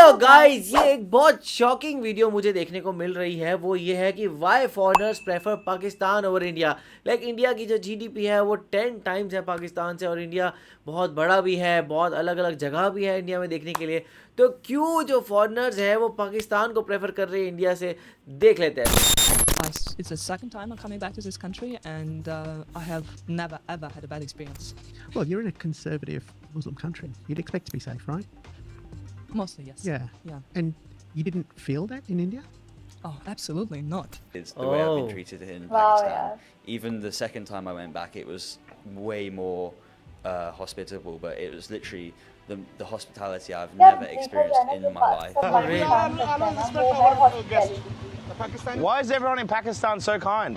Hello guys, ये एक बहुत शॉकिंग वीडियो मुझे देखने को मिल रही है। वो ये है कि why foreigners prefer Pakistan over India. India की जो जीडीपी है वो 10 टाइम्स है पाकिस्तान से, और इंडिया बहुत बड़ा भी है, बहुत अलग अलग जगह भी है इंडिया में देखने के लिए। तो क्यों जो फॉरेनर्स है वो पाकिस्तान को प्रेफर कर रहे हैं इंडिया से, देख लेते हैं। It's the second time I'm coming back to this country, and I have never ever had a bad experience. Well, you're in a conservative Muslim country. You'd expect to be safe, right? Mostly, yes. Yeah. And you didn't feel that in India? Oh, absolutely not. It's the way I've been Oh. treated in Wow, Pakistan. Even the second time I went back, it was way more hospitable, but it was literally the hospitality I've never experienced in my life. Why is everyone in Pakistan so kind?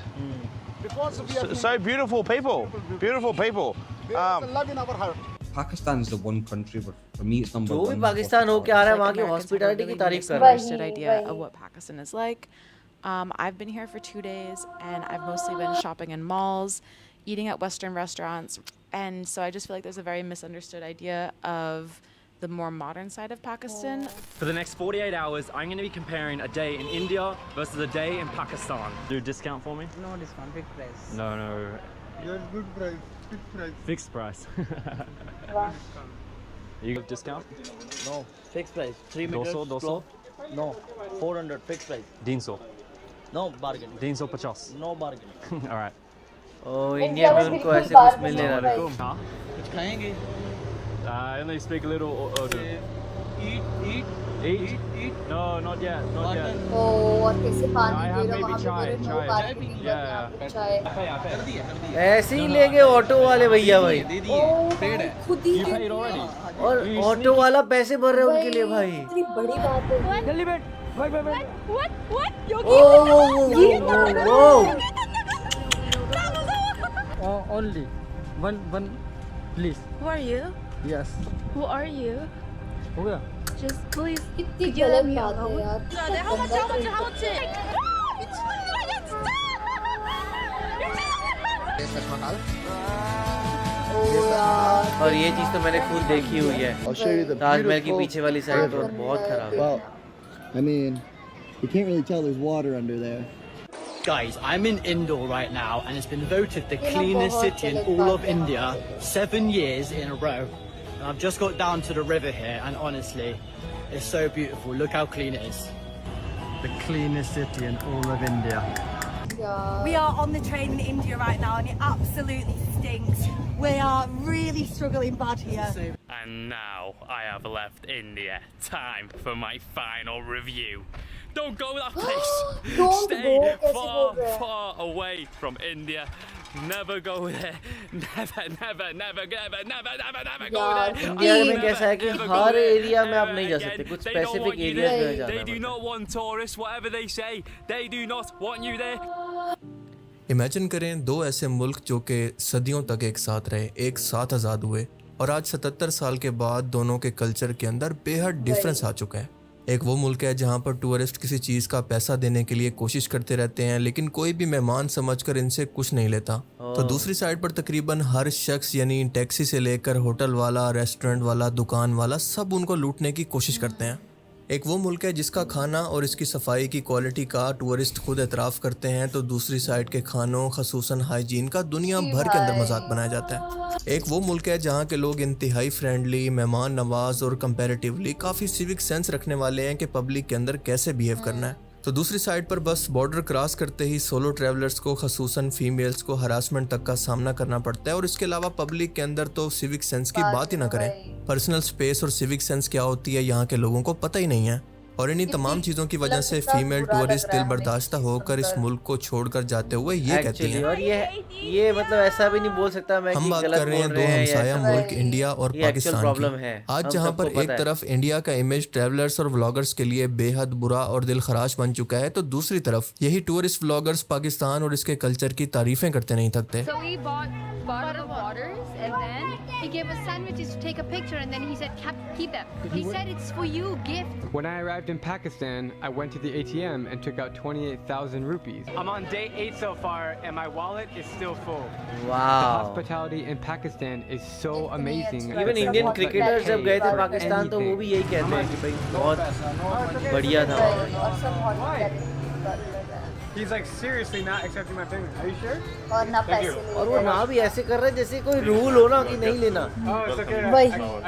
So beautiful people. Beautiful people. Pakistan is the one country, but for me it's number जो one. भी पाकिस्तान होके आ रहा है वहाँ की Americans have a hospitality की really तारीफ कर रहा है। misunderstood idea of what Pakistan is like. I've been here for 2 days, and I've mostly been shopping in malls, eating at Western restaurants, and so I just feel like there's a very misunderstood idea of the more modern side of Pakistan. For the next 48 hours, I'm going to be comparing a day in India versus a day in Pakistan. Do a discount for me? No discount, fixed price. No. Your good price, fixed price. Fixed price. You got discount? No, fixed price. 3 meters. 200. floor. No, 400 fixed price. 300. No bargain. 350. No bargain. All right. O India में उनको ऐसे कुछ मिलने वाला है। Huh? कुछ खाएंगे? I only speak a little Urdu. Eat. Eat? No, not yet. Not yet. और कैसे I पानी have दे रहा maybe वहाँ chai, पे नो chai. Parking Yeah. चाय। ऐसे ही लेंगे ऑटो वाले भैया भाई, खुद ही You paid already. और ऑटो वाला पैसे भर रहे हैं उनके लिए भाई। इतनी बड़ी बात है। जल्दी बैठ. Only one, please. Who are you? Yes. Who are you? हो गया? Just please. कितनी गलत बात है यार। ओ यार। और ये चीज तो मैंने खुद देखी हुई है। ताजमहल की पीछे वाली साइड तो बहुत खराब है। I mean, you can't really tell there's water under there. Guys, I'm in Indore right now, and it's been voted the cleanest city in all of India 7 years in a row. And I've just got down to the river here, and honestly, it's so beautiful. Look how clean it is. The cleanest city in all of India. We are on the train in India right now, and it absolutely stinks. We are really struggling bad here. And now I have left India. Time for my final review. Don't go that place. Don't Stay go, कैसे बोल far, रहे हैं? far away from India. Never go there. Never go यार, there. India में कैसा है कि Never go her there area में आप ever नहीं जा again. सकते, कुछ They don't specific want you areas में there. जाना They do पड़ता not want tourists, whatever they say. They do not want you there. Imagine करें दो ऐसे मुल्क जो कि सदियों तक एक साथ रहे, एक साथ आज़ाद हुए, और आज 77 साल के बाद दोनों के कल्चर के अंदर बेहद डिफरेंस आ चुका है। एक वो मुल्क है जहाँ पर टूरिस्ट किसी चीज़ का पैसा देने के लिए कोशिश करते रहते हैं, लेकिन कोई भी मेहमान समझकर इनसे कुछ नहीं लेता। तो दूसरी साइड पर तकरीबन हर शख्स, यानी टैक्सी से लेकर होटल वाला, रेस्टोरेंट वाला, दुकान वाला, सब उनको लूटने की कोशिश करते हैं। एक वो मुल्क है जिसका खाना और इसकी सफाई की क्वालिटी का टूरिस्ट खुद एतराफ़ करते हैं, तो दूसरी साइड के खानों खसूसन हाइजीन का दुनिया भर के अंदर मजाक बनाया जाता है। एक वो मुल्क है जहाँ के लोग इंतहाई फ्रेंडली, मेहमान नवाज और कंपैरेटिवली काफ़ी सिविक सेंस रखने वाले हैं कि पब्लिक के अंदर कैसे बिहेव करना है। तो दूसरी साइड पर बस बॉर्डर क्रॉस करते ही सोलो ट्रैवलर्स को, खसूसन फीमेल्स को हरासमेंट तक का सामना करना पड़ता है, और इसके अलावा पब्लिक के अंदर तो सिविक सेंस की बात ही ना करें। पर्सनल स्पेस और सिविक सेंस क्या होती है यहाँ के लोगों को पता ही नहीं है, और इन्हीं तमाम चीज़ों की वजह से फीमेल टूरिस्ट दिल बर्दाश्ता होकर इस मुल्क को छोड़कर जाते हुए ये कहती हैं। और ये मतलब ऐसा भी नहीं बोल सकता मैं हम कि बात गलत कर रहे हैं बोल दो हैं या हमसाया ऐसा मुल्क है। इंडिया और ये actual पाकिस्तान problem की। है, आज हम जहाँ पर सबको एक पता है। तरफ इंडिया का इमेज ट्रैवलर्स और व्लॉगर्स के लिए बेहद बुरा और दिल खराश बन चुका है, तो दूसरी तरफ यही टूरिस्ट व्लॉगर्स पाकिस्तान और इसके कल्चर की तारीफें करते नहीं थकते। So we bought bottled waters, and then He gave us sandwiches to take a picture, and then he said, keep them. He said it's for you, gift. When I arrived in Pakistan, I went to the ATM and took out 28,000 rupees. I'm on day 8 so far, and my wallet is still full. Wow. The hospitality in Pakistan is so amazing. Even Indian cricketers जब गए थे पाकिस्तान तो वो भी यही कहते हैं कि भाई बहुत बढ़िया था. He's like seriously not accepting my payment. Are you sure? और ना पैसे और वो ना भी ऐसे कर रहे हैं जैसे कोई रूल हो ना कि नहीं लेना. Oh, it's okay.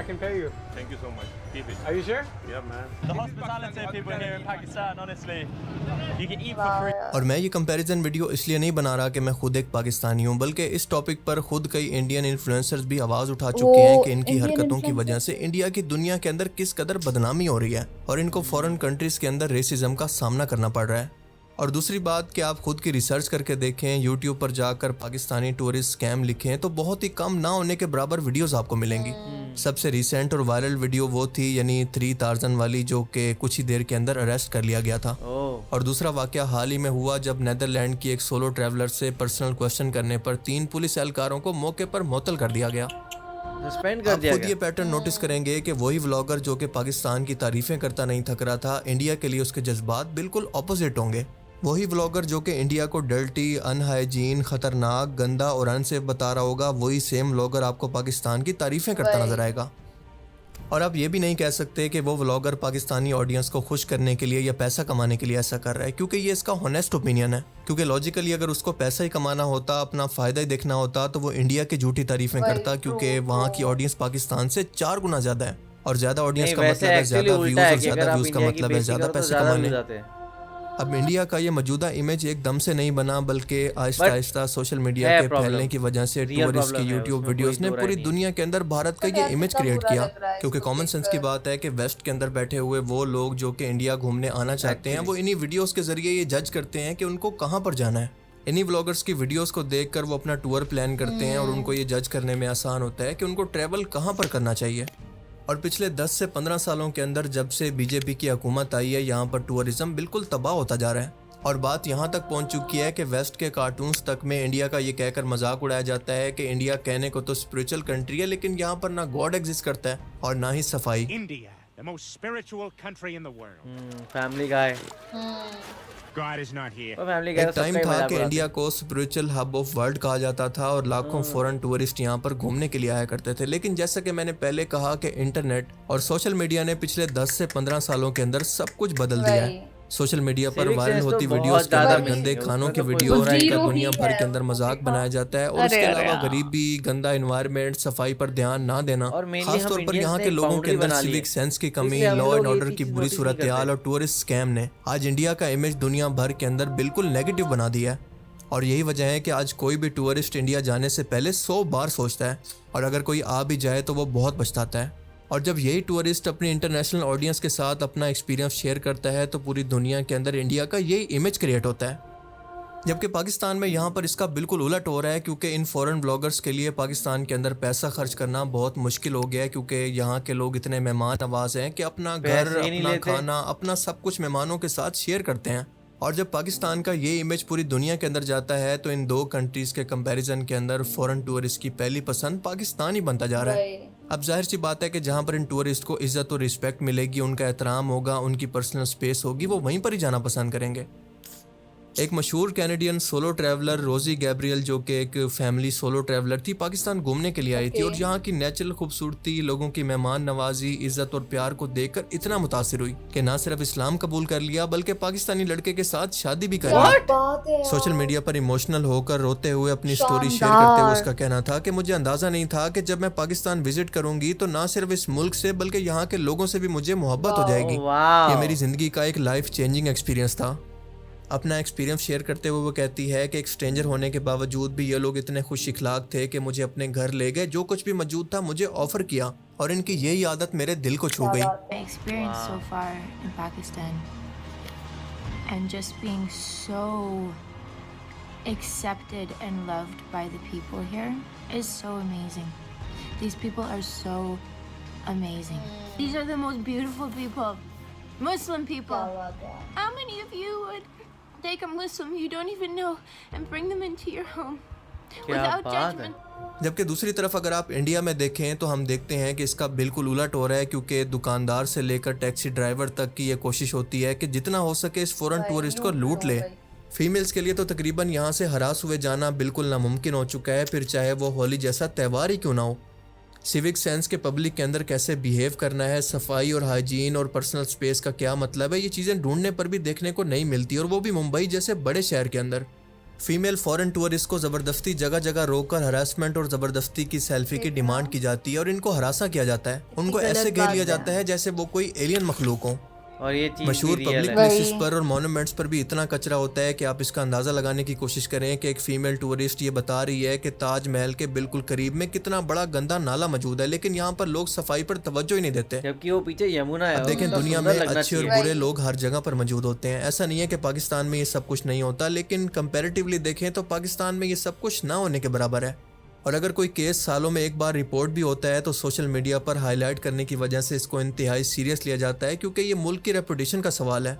I can pay you. Thank you so much. Keep it. Are you sure? Yeah, man. The hospitality of people here in Pakistan, honestly, you can eat for free. और मैं ये comparison video इसलिए नहीं बना रहा कि मैं खुद एक पाकिस्तानी हूँ, बल्कि इस टॉपिक पर खुद कई इंडियन इन्फ्लुएंसर्स भी आवाज़ उठा चुके हैं कि इनकी हरकतों की वजह से इंडिया की दुनिया के अंदर किस कदर बदनामी हो रही है और इनको फॉरेन कंट्रीज के अंदर रेसिज्म का सामना करना पड़ रहा है. और दूसरी बात कि आप खुद की रिसर्च करके देखें, यूट्यूब पर जाकर पाकिस्तानी टूरिस्ट स्कैम लिखें तो बहुत ही कम ना होने के बराबर वीडियोस आपको मिलेंगी. सबसे रिसेंट और वायरल वीडियो वो थी यानी 3 टार्जन वाली, जो कि कुछ ही देर के अंदर अरेस्ट कर लिया गया था. और दूसरा वाकया हाल ही में हुआ जब नेदरलैंड की एक सोलो ट्रैवलर से पर्सनल क्वेश्चन करने पर 3 पुलिस एहलकारों को मौके पर मुअत्तल कर दिया गया. सस्पेंड कर दिया गया. खुद ये पैटर्न नोटिस करेंगे कि वही व्लॉगर जो कि पाकिस्तान की तारीफें करता नहीं थक रहा था, इंडिया के लिए उसके जज्बात बिल्कुल ऑपोजिट होंगे. वही व्लॉगर जो कि इंडिया को डर्टी, अनहाइजीन, खतरनाक, गंदा और अनसेफ बता रहा होगा, वही सेम व्लॉगर आपको पाकिस्तान की तारीफें करता नजर आएगा. और आप ये भी नहीं कह सकते कि वो व्लॉगर पाकिस्तानी ऑडियंस को खुश करने के लिए या पैसा कमाने के लिए ऐसा कर रहा है, क्योंकि ये इसका हॉनेस्ट ओपिनियन है. क्योंकि लॉजिकली अगर उसको पैसा ही कमाना होता, अपना फ़ायदा ही देखना होता, तो वो इंडिया की झूठी तारीफें करता, क्योंकि वहाँ की ऑडियंस पाकिस्तान से 4 गुना ज़्यादा है. और ज़्यादा ऑडियंस का मतलब है ज़्यादा व्यूज़, और ज़्यादा व्यूज़ का मतलब है ज़्यादा पैसे कमाने. अब इंडिया का ये मौजूदा इमेज एकदम से नहीं बना, बल्कि आहिस्ता आहिस्ता सोशल मीडिया के फैलने की वजह से टूरिस्ट की यूट्यूब वीडियोस ने पूरी दुनिया के अंदर भारत का ये इमेज क्रिएट किया. क्योंकि कॉमन सेंस की बात है कि वेस्ट के अंदर बैठे हुए वो लोग जो कि इंडिया घूमने आना चाहते हैं, वो इन्हीं वीडियोस के जरिए ये जज करते हैं कि उनको कहाँ पर जाना है. इन्हीं व्लॉगर्स की वीडियोस को देखकर वो अपना टूर प्लान करते हैं और उनको ये जज करने में आसान होता है कि उनको ट्रैवल कहाँ पर करना चाहिए. और पिछले 10 से 15 सालों के अंदर जब से बीजेपी की हुकूमत आई है, यहाँ पर टूरिज्म बिल्कुल तबाह होता जा रहा है. और बात यहाँ तक पहुँच चुकी है कि वेस्ट के कार्टून्स तक में इंडिया का ये कहकर मजाक उड़ाया जाता है कि इंडिया कहने को तो स्पिरिचुअल कंट्री है, लेकिन यहाँ पर ना गॉड एग्जिस्ट करता है और ना ही सफाई. India, the most spiritual country in the world. Family guy. God is not here. एक टाइम था कि इंडिया को स्पिरिचुअल हब ऑफ वर्ल्ड कहा जाता था और लाखों फॉरेन टूरिस्ट यहाँ पर घूमने के लिए आया करते थे. लेकिन जैसा कि मैंने पहले कहा कि इंटरनेट और सोशल मीडिया ने पिछले 10 से 15 सालों के अंदर सब कुछ बदल दिया है. सोशल मीडिया पर वायरल होती वीडियोस के अंदर गंदे खानों की वीडियोस का दुनिया भर के अंदर मजाक बनाया जाता है. और इसके अलावा गरीबी, गंदा एनवायरनमेंट, सफाई पर ध्यान ना देना, खासतौर पर यहाँ के लोगों के अंदर सिविक सेंस की कमी, लॉ एंड ऑर्डर की बुरी सूरत हाल और टूरिस्ट स्कैम ने आज इंडिया का इमेज दुनिया भर के अंदर बिल्कुल नेगेटिव बना दिया है. और यही वजह है कि आज कोई भी टूरिस्ट इंडिया जाने से पहले 100 बार सोचता है, और अगर कोई आ भी जाए तो वो बहुत पछताता है. और जब यही टूरिस्ट अपनी इंटरनेशनल ऑडियंस के साथ अपना एक्सपीरियंस शेयर करता है तो पूरी दुनिया के अंदर इंडिया का यही इमेज क्रिएट होता है. जबकि पाकिस्तान में यहाँ पर इसका बिल्कुल उलट हो रहा है, क्योंकि इन फॉरेन ब्लॉगर्स के लिए पाकिस्तान के अंदर पैसा खर्च करना बहुत मुश्किल हो गया है, क्योंकि यहाँ के लोग इतने मेहमान नवाज हैं कि अपना घर, अपना खाना, अपना सब कुछ मेहमानों के साथ शेयर करते हैं. और जब पाकिस्तान का ये इमेज पूरी दुनिया के अंदर जाता है तो इन 2 कंट्रीज़ के कंपैरिजन के अंदर फॉरेन टूरिस्ट की पहली पसंद पाकिस्तान ही बनता जा रहा है. अब जाहिर सी बात है कि जहाँ पर इन टूरिस्ट को इज्जत और रिस्पेक्ट मिलेगी, उनका एहतराम होगा, उनकी पर्सनल स्पेस होगी, वो वहीं पर ही जाना पसंद करेंगे. एक मशहूर कैनेडियन सोलो ट्रैवलर रोजी गैब्रियल, जो कि एक फैमिली सोलो ट्रैवलर थी, पाकिस्तान घूमने के लिए आई थी और यहाँ की नेचुरल खूबसूरती, लोगों की मेहमान नवाजी, इज्जत और प्यार को देखकर इतना मुतासिर हुई कि ना सिर्फ इस्लाम कबूल कर लिया बल्कि पाकिस्तानी लड़के के साथ शादी भी कर ली. सोशल मीडिया पर इमोशनल होकर रोते हुए अपनी स्टोरी शेयर करते हुए उसका कहना था कि मुझे अंदाजा नहीं था कि जब मैं पाकिस्तान विजिट करूंगी तो ना सिर्फ इस मुल्क से बल्कि यहाँ के लोगों से भी मुझे मोहब्बत हो जाएगी. ये मेरी जिंदगी का एक लाइफ चेंजिंग एक्सपीरियंस था. अपना एक्सपीरियंस शेयर करते हुए वो कहती है कि एक स्ट्रेंजर होने के बावजूद भी ये लोग इतने खुश इखलाक थे कि मुझे अपने घर ले गए, जो कुछ भी मौजूद था मुझे ऑफर किया और इनकी यही आदत मेरे दिल को छू गई. Experience so far in Pakistan and just being so accepted and loved by the people here is so amazing. These people are so amazing. These are the most beautiful people. Muslim people. How many of you would take a Muslim you don't even know and bring them into your home without बात है। judgment. जबकि दूसरी तरफ अगर आप India में देखें तो हम देखते हैं कि इसका बिल्कुल उलट हो रहा है, क्योंकि दुकानदार से लेकर टैक्सी ड्राइवर तक की ये कोशिश होती है कि जितना हो सके इस फॉरेन टूरिस्ट को लूट ले। फीमेल्स के लिए तो तकरीबन यहाँ से हरास हुए जाना बिल्कुल नामुमकिन हो चुका है, फिर चाहे वो होली जैसा त्यौहार ही क्यों ना हो। सिविक सेंस के पब्लिक के अंदर कैसे बिहेव करना है, सफाई और हाइजीन और पर्सनल स्पेस का क्या मतलब है, ये चीज़ें ढूंढने पर भी देखने को नहीं मिलती, और वो भी मुंबई जैसे बड़े शहर के अंदर। फीमेल फॉरेन टूरिस्ट को ज़बरदस्ती जगह जगह रोककर हरासमेंट और ज़बरदस्ती की सेल्फी की डिमांड की जाती है, और इनको हरासा किया जाता है। उनको ऐसे घेर लिया जाता है जैसे वो कोई एलियन मखलूक हो। और ये चीज मशहूर भी रियल पब्लिक है। प्लेसेस पर और मॉन्यूमेंट्स पर भी इतना कचरा होता है कि आप इसका अंदाज़ा लगाने की कोशिश करें कि एक फीमेल टूरिस्ट ये बता रही है कि ताजमहल के बिल्कुल करीब में कितना बड़ा गंदा नाला मौजूद है, लेकिन यहाँ पर लोग सफाई पर तवज्जो ही नहीं देते। जबकि वो पीछे यमुना है। अब देखें, उतना दुनिया सुंदर में लगना अच्छे और चाहिए। बुरे लोग हर जगह पर मौजूद होते हैं। ऐसा नहीं है कि पाकिस्तान में ये सब कुछ नहीं होता, लेकिन कंपैरेटिवली देखें तो पाकिस्तान में ये सब कुछ ना होने के बराबर है। और अगर कोई केस सालों में एक बार रिपोर्ट भी होता है तो सोशल मीडिया पर हाईलाइट करने की वजह से इसको इंतहाई सीरियस लिया जाता है, क्योंकि ये मुल्क की रेपुटेशन का सवाल है।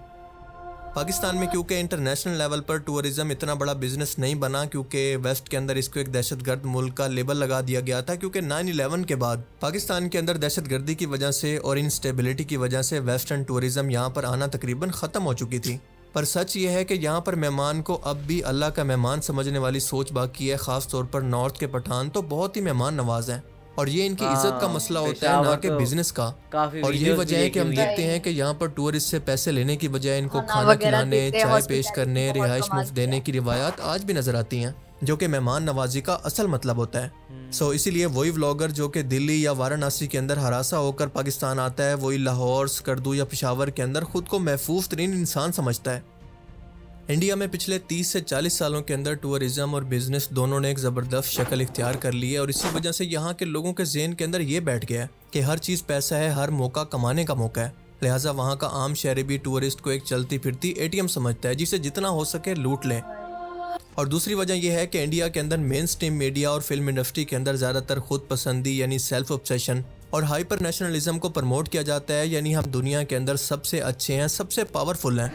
पाकिस्तान में क्योंकि इंटरनेशनल लेवल पर टूरिज्म इतना बड़ा बिजनेस नहीं बना, क्योंकि वेस्ट के अंदर इसको एक दहशतगर्द मुल्क का लेबल लगा दिया गया था, क्योंकि 9/11 के बाद पाकिस्तान के अंदर दहशतगर्दी की वजह से और इंस्टेबिलिटी की वजह से वेस्टर्न टूरिज्म यहाँ पर आना तकरीबन ख़त्म हो चुकी थी। पर सच ये है कि यहाँ पर मेहमान को अब भी अल्लाह का मेहमान समझने वाली सोच बाकी है। ख़ास तौर पर नॉर्थ के पठान तो बहुत ही मेहमान नवाज हैं, और ये इनकी इज्जत का मसला होता है, ना कि बिजनेस का। और यही वजह है कि हम देखते हैं कि यहाँ पर टूरिस्ट से पैसे लेने की बजाय इनको खाना खिलाने, चाय पेश करने, रिहाइश मुफ्त देने की रिवायात आज भी नजर आती हैं, जो कि मेहमान नवाजी का असल मतलब होता है। सो इसीलिए वही व्लॉगर जो कि दिल्ली या वाराणसी के अंदर हरासा होकर पाकिस्तान आता है, वही लाहौर, स्कर्दू या पेशावर के अंदर खुद को महफूज तरीन इंसान समझता है। इंडिया में पिछले 30 से 40 सालों के अंदर टूरिज्म और बिजनेस दोनों ने एक ज़बरदस्त शक्ल इख्तियार कर ली है, और इसी वजह से यहाँ के लोगों के ज़हन के अंदर ये बैठ गया है कि हर चीज़ पैसा है, हर मौका कमाने का मौका है। लिहाजा वहाँ का आम शहरी भी टूरिस्ट को एक चलती फिरती ATM समझता है, जिसे जितना हो सके लूट लें। और दूसरी वजह यह है कि इंडिया के अंदर मेन स्ट्रीम मीडिया और फिल्म इंडस्ट्री के अंदर ज़्यादातर खुद पसंदी यानी सेल्फ ऑब्सेशन और हाइपर नेशनलिज्म को प्रमोट किया जाता है, यानी हम दुनिया के अंदर सबसे अच्छे हैं, सबसे पावरफुल हैं,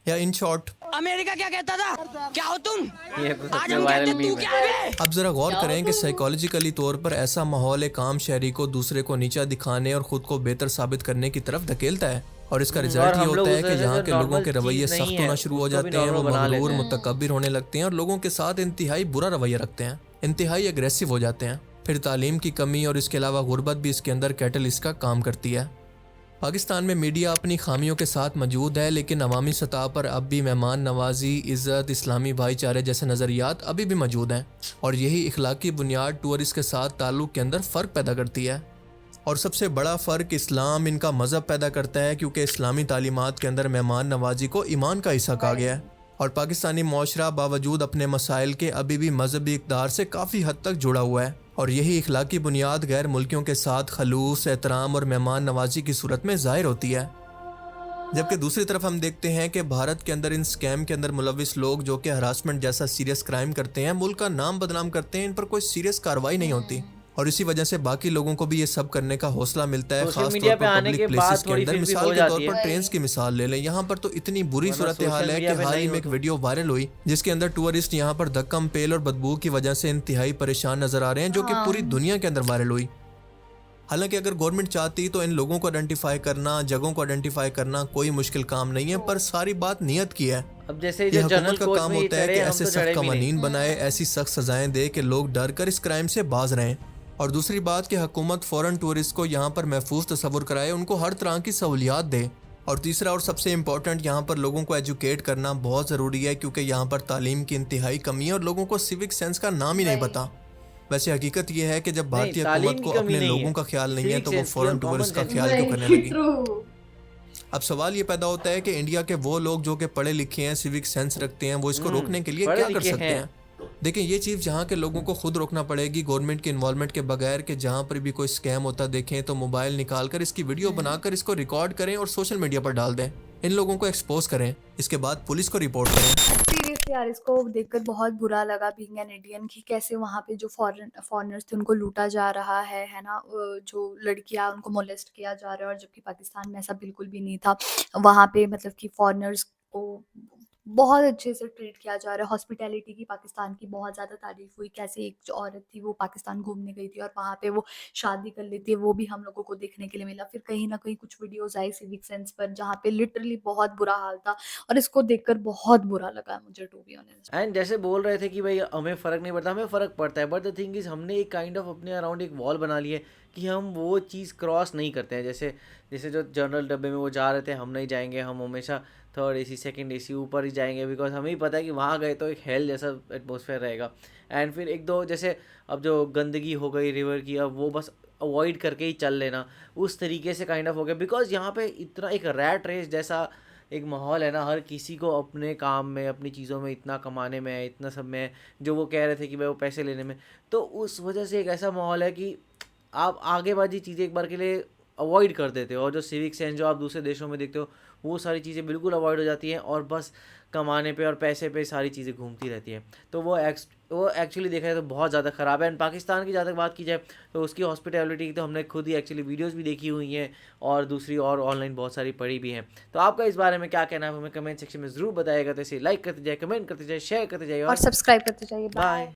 या इन शॉर्ट अमेरिका क्या कहता था? क्या हो तुम? ये तो आज सबसे हम वायरल कहते तू मीम क्या है। है? अब जरा गौर करें कि साइकोलॉजिकली तौर पर ऐसा माहौल एक आम शहरी को दूसरे को नीचा दिखाने और खुद को बेहतर साबित करने की तरफ धकेलता है, और इसका और रिजल्ट ये हम लोग होता है उसे कि यहाँ जो के लोगों के normal रवैये चीज़ नहीं सख्त है, होना शुरू हो उसको भी जाते हैं। वो normal बना मगरूर, लेते हैं। मुतकब्बिर होने लगते हैं और लोगों के साथ इंतहाई बुरा रवैया रखते हैं, इंतहाई एग्रेसिव हो जाते हैं। फिर तालीम की कमी और इसके अलावा गुर्बत भी इसके अंदर कैटलिस्ट का काम करती है। पाकिस्तान में मीडिया अपनी खामियों के साथ मौजूद है, लेकिन अवामी सतह पर अब भी मेहमान नवाजी, इज़्ज़त, इस्लामी भाईचारे जैसे नज़रियात अभी भी मौजूद हैं, और यही इखलाकी बुनियाद टूरिस्ट के साथ ताल्लुक़ के अंदर फ़र्क पैदा करती है। और सबसे बड़ा फ़र्क इस्लाम, इनका मज़हब पैदा करता है, क्योंकि इस्लामी तालीमात के अंदर मेहमान नवाजी को ईमान का हिस्सा कहा गया है, और पाकिस्तानी माशरा बावजूद अपने मसाइल के अभी भी मजहबी इक़्तिदार से काफ़ी हद तक जुड़ा हुआ है, और यही इखलाकी बुनियाद गैर मुल्कियों के साथ खलूस, एहतराम और मेहमान नवाजी की सूरत में ज़ाहिर होती है। जबकि दूसरी तरफ हम देखते हैं कि भारत के अंदर इन स्कैम के अंदर मुलविस लोग जो कि हरासमेंट जैसा सीरियस क्राइम करते हैं, मुल्क का नाम बदनाम करते हैं, इन पर कोई सीरियस कार्रवाई नहीं होती, और इसी वजह से बाकी लोगों को भी ये सब करने का हौसला मिलता है। सोशल खास मीडिया तौर पे पर आने पब्लिक के प्लेसेस बाद के थोड़ी अंदर, फिर भी मिसाल हो के जाती तौर है। पर ट्रेन्स की मिसाल ले लें। यहाँ पर तो इतनी बुरी वरना सूरत हाल सोशल है कि मीडिया पे हाल ही नहीं में एक होता। वीडियो वायरल हुई जिसके अंदर टूरिस्ट यहाँ पर धक्कम, पेल और बदबू की वजह से इंतहाई परेशान नजर आ रहे हैं, जो कि पूरी दुनिया के अंदर वायरल हुई। हालांकि अगर गवर्नमेंट चाहती तो इन लोगों को आइडेंटिफाई करना, जगहों को आइडेंटिफाई करना कोई मुश्किल काम नहीं है, पर सारी बात नियत की है। अब जैसे ये जो जनरल हुकूमत का कोच काम में ये होता है चढ़े, कि हम ऐसे तो सख्त चढ़े भी नहीं। कवानीन बनाए, ऐसी सख्त सजाएं दे कि लोग डर कर इस क्राइम से बाज रहें। और दूसरी बात कि हुकूमत फॉरेन टूरिस्ट को यहाँ पर महफूज तस्वुर कराए, उनको हर तरह की सहूलियात दे। और तीसरा और सबसे इम्पोर्टेंट, यहाँ पर लोगों को एजुकेट करना बहुत ज़रूरी है, क्योंकि यहाँ पर तालीम की इंतहाई कमी है और लोगों को सिविक सेंस का नाम ही नहीं पता। वैसे हकीकत यह है कि जब भारतीय हुकूमत को अपने लोगों का ख्याल नहीं है तो वो फॉरेन टूरिस्ट का ख्याल क्यों करने लगी। अब सवाल ये पैदा होता है कि इंडिया के वो लोग जो कि पढ़े लिखे हैं, सिविक सेंस रखते हैं, वो इसको रोकने के लिए क्या कर सकते हैं? देखिए, ये चीज़ जहाँ के लोगों को खुद रोकना पड़ेगी गवर्नमेंट के इन्वॉल्वमेंट के बगैर, कि जहाँ पर भी कोई स्कैम होता देखें तो मोबाइल निकाल कर इसकी वीडियो बनाकर इसको रिकॉर्ड करें और सोशल मीडिया पर डाल दें, इन लोगों को एक्सपोज करें, इसके बाद पुलिस को रिपोर्ट करें। सीरियसली यार, इसको देखकर बहुत बुरा लगा बीइंग एन इंडियन कि कैसे वहाँ पे जो फॉरेनर्स थे उनको लूटा जा रहा है ना, जो लड़कियां उनको मोलेस्ट किया जा रहा है, और जबकि पाकिस्तान में ऐसा बिल्कुल भी नहीं था। वहाँ पे मतलब कि फॉरेनर्स को बहुत अच्छे से ट्रीट किया जा रहा है। हॉस्पिटैलिटी की पाकिस्तान की बहुत ज़्यादा तारीफ़ हुई, कैसे एक जो औरत थी वो पाकिस्तान घूमने गई थी और वहाँ पे वो शादी कर लेती है, वो भी हम लोगों को देखने के लिए मिला। फिर कहीं न कहीं कुछ वीडियोज़ आई सिविक सेंस पर जहाँ पे लिटरली बहुत बुरा हाल था और इसको देखकर बहुत बुरा लगा मुझे, टू बी ऑनेस्ट। एंड जैसे बोल रहे थे कि भाई हमें फ़र्क नहीं पड़ता, हमें फ़र्क पड़ता है, बट द थिंग इज़ हमने एक काइंड ऑफ अपने अराउंड एक वॉल बना ली है कि हम वो चीज़ क्रॉस नहीं करते हैं। जैसे जैसे जो जनरल डब्बे में वो जा रहे थे, हम नहीं जाएंगे, हम हमेशा थर्ड एसी सेकंड एसी ऊपर ही जाएंगे, बिकॉज हमें ही पता है कि वहाँ गए तो एक हेल जैसा एटमॉस्फेयर रहेगा। एंड फिर एक दो जैसे अब जो गंदगी हो गई रिवर की, अब वो बस अवॉइड करके ही चल लेना, उस तरीके से काइंड ऑफ हो गया। बिकॉज यहाँ पे इतना एक रैट रेस जैसा एक माहौल है ना, हर किसी को अपने काम में, अपनी चीज़ों में इतना कमाने में है, इतना सब में है, जो वो कह रहे थे कि भाई वो पैसे लेने में, तो उस वजह से एक ऐसा माहौल है कि आप आगेबाजी चीज़ें एक बार के लिए अवॉइड कर देते हो, और जो सिविक सेंस जो आप दूसरे देशों में देखते हो वो सारी चीज़ें बिल्कुल अवॉइड हो जाती हैं और बस कमाने पे और पैसे पे सारी चीज़ें घूमती रहती हैं। तो वो एक्चुअली देखा जाए तो बहुत ज़्यादा ख़राब है। एंड पाकिस्तान की जहाँ तक बात की जाए तो उसकी हॉस्पिटैलिटी की तो हमने खुद ही एक्चुअली वीडियोज़ भी देखी हुई हैं और दूसरी और ऑनलाइन बहुत सारी पढ़ी भी हैं। तो आपका इस बारे में क्या कहना है हमें कमेंट सेक्शन में ज़रूर बताइएगा। तो इसे लाइक करते जाए, कमेंट करते जाए, शेयर करते जाइए और सब्सक्राइब करते जाइए। बाय।